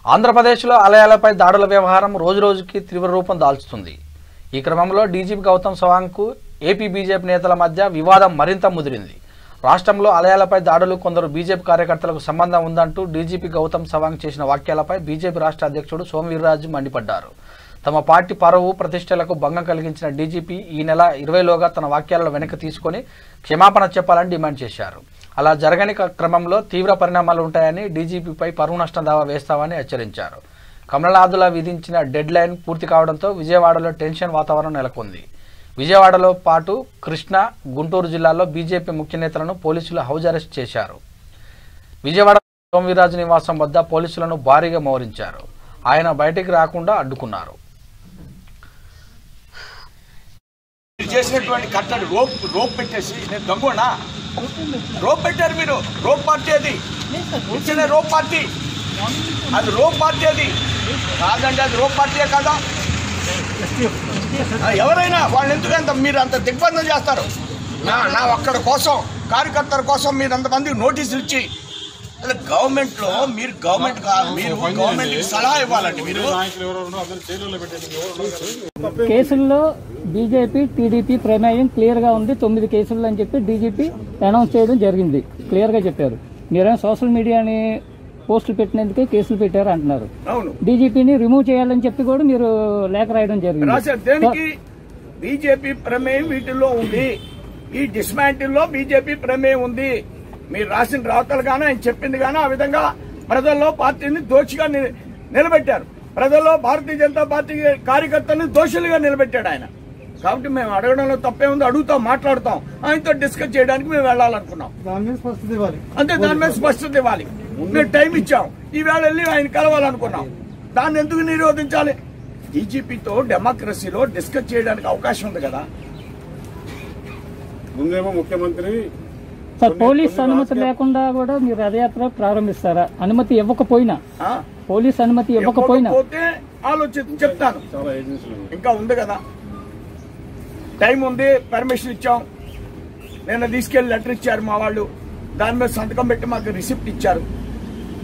ఆంధ్రప్రదేశ్లో ఆలయాలపై దాడుల వ్యవహారం రోజురోజుకి తీవ్ర రూపం దాల్చుతుంది. ఈ క్రమంలో డీజీపీ గౌతమ్ సవాంగ్కు ఏపీ బీజేపీ నేతల మధ్య వివాదం మరింత ముదిరింది. రాష్ట్రంలో ఆలయాలపై దాడులు కొందరు బీజేపీ కార్యకర్తలకు సంబంధం ఉందంటూ డీజీపీ గౌతమ్ సవాంగ్ చేసిన వ్యాఖ్యలపై బీజేపీ రాష్ట్ర అధ్యక్షుడు సోమవీర్రాజు మండిపడ్డారు. తమ పార్టీ పరువు ప్రతిష్టలకు భంగం కలిగించిన డీజీపీ ఈ నెల 20లోగా తన వ్యాఖ్యలను వెనక్కి తీసుకొని క్షమాపణ చెప్పాలని డిమాండ్ చేశారు. అలా జరగని క్రమంలో తీవ్ర పరిణామాలు ఉంటాయని డీజీపీపై పరువు నష్టం దావా వేస్తామని హెచ్చరించారు. కమలనాథుల విధించిన డెడ్ లైన్ పూర్తి కావడంతో విజయవాడలో టెన్షన్ వాతావరణం నెలకొంది. విజయవాడలో పాటు కృష్ణా, గుంటూరు జిల్లాల్లో బీజేపీ ముఖ్య నేతలను పోలీసులు హౌస్ అరెస్ట్ చేశారు. విజయవాడ సోమవీర్రాజు నివాసం వద్ద పోలీసులను భారీగా మోహరించారు. ఆయన బయటికి రాకుండా అడ్డుకున్నారు. చేసినటువంటి కట్టడి రోప్ పెట్టేసి నేను దొంగనా రోప్ పెట్టారు మీరు. రోప్ పార్టీ అది ఇచ్చిన రోప్ పార్టీ, అది రోప్ పార్టీ అది కాదండి, అది రోప్ పార్టీయే కదా. ఎవరైనా వాళ్ళు ఎందుకంత మీరు అంత దిగ్బంధం చేస్తారు? నా ఒక్కడ కోసం కార్యకర్తల కోసం మీరు అంతమందికి నోటీసులు ఇచ్చి గవర్నమెంట్లో మీరు గవర్నమెంట్కి సలహా ఇవ్వాలండి. మీరు కేసుల్లో బీజేపీ టీడీపీ ప్రమేయం క్లియర్గా ఉంది. 9 కేసులు అని చెప్పి డీజీపీ అనౌన్స్ చేయడం జరిగింది. క్లియర్గా చెప్పారు. మీరేమో సోషల్ మీడియాని పోస్టులు పెట్టినందుకే కేసులు పెట్టారు అంటున్నారు. డీజీపీని రిమూవ్ చేయాలని చెప్పి కూడా మీరు లేఖ రాయడం జరిగింది. బీజేపీ ప్రమేయం వీటిల్లో ఉంది. ఈ డిస్మాంటిల్లో బీజేపీ ప్రమేయం ఉంది. మీరు రాసిన రాతలు గానీ ఆయన చెప్పింది గానీ ఆ విధంగా ప్రజల్లో పార్టీని దోషిగా నిలబెట్టారు. ప్రజల్లో భారతీయ జనతా పార్టీ కార్యకర్తలను దోషులుగా నిలబెట్టాడు ఆయన. కాబట్టి మేము అడగడంలో తప్పే ఉంది, అడుగుతాం, మాట్లాడుతాం. ఆయనతో డిస్కస్ చేయడానికి మేము వెళ్లాలనుకున్నాం. అంతే, దాని మీద స్పష్టత ఇవ్వాలి. మేము టైం ఇచ్చాం. ఈవేళ వెళ్ళి ఆయన కలవాలనుకున్నాం. దాన్ని ఎందుకు నిరోధించాలి? డీజీపీతో డెమోక్రసీలో డిస్కస్ చేయడానికి అవకాశం ఉంది కదా. ముందేమో ముఖ్యమంత్రి సార్ పోలీస్ అనుమతి లేకుండా కూడా మీరు రథయాత్ర ప్రారంభిస్తారా? అనుమతి ఇవ్వకపోయినా, పోలీస్ అనుమతి ఇవ్వకపోయినా ఆలోచించి చెప్తాను. ఇంకా ఉంది కదా, టైం ఉంది, పర్మిషన్ ఇచ్చాం. నిన్న తీసుకెళ్లి లెటర్ ఇచ్చారు మా వాళ్ళు. దాని మీద సంతకం పెట్టి మాకు రిసిప్ట్ ఇచ్చారు.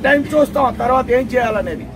టైం చూస్తాం తర్వాత ఏం చేయాలనేది.